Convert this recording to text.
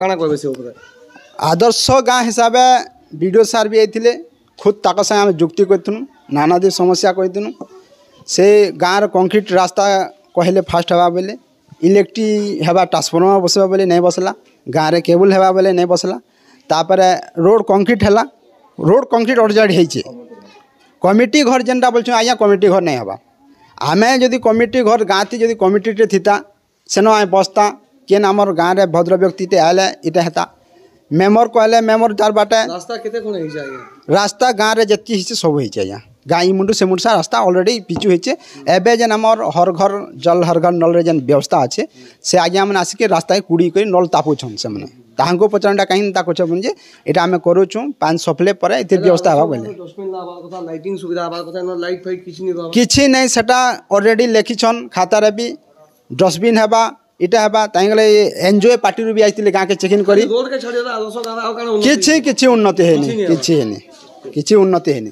काना कहबे से ऊपर आदर्श गाँ हिसाब वीडियो सार भी आते खुद ताक संगे आम जुक्ति करूँ नानादी समस्या कहूँ से गाँव कंक्रीट रास्ता कहले फास्ट हवा बेले इलेक्ट्रिक हवा ट्रांसफॉर्मर बसवा बेले नहीं बसला गाँव में केबल हवा बेले नहीं बसला तापर रोड कंक्रीट है रोड कंक्रीट अर्जर्ड होइछे कमिटी घर जेनटा बोलछुं आज्ञा कमिटी घर नहीं हवा आमे जदि कमिटी घर गाँव थी जदि कमिटी थिता सेन आए बसता केन आमर गाँव में भद्र व्यक्ति आए इटा हेता मेमर कहले मेमर तार बाटे रास्ता केते कोन होई जाय रास्ता गाँव में जितकी हिस्से सब होइछे आज्ञा गाँ ई मुंडू से मुंडसा रास्ता ऑलरेडी पिचु होइछे एबे जेन आमर हर घर जल हर घर नल रे जेन व्यवस्था अच्छे से आज्ञा मैंने आसिक रास्ता कूड़ी कर नल तापुछन से मैंने ताहां पचारा कहीं ताकुछन जे एटा आमे करूछु 5 सप्ले पर एतिर व्यवस्था हवा बोले डस्टबिन लाबा कथा लाइटिंग सुविधा हवा कथा न लाइट फाइट किछि नहीं सेटा ऑलरेडी लिखिछन खाता रे भी डस्टबिन हवा इटा हवा तांगले एनजॉय पार्टी रू भी आइतिले गाँ के चेक इन करी रोड के छड़े आदर्श गाँव आ काना किछि किछि उन्नति हेनी किछि हेनी किछि उन्नति हेनी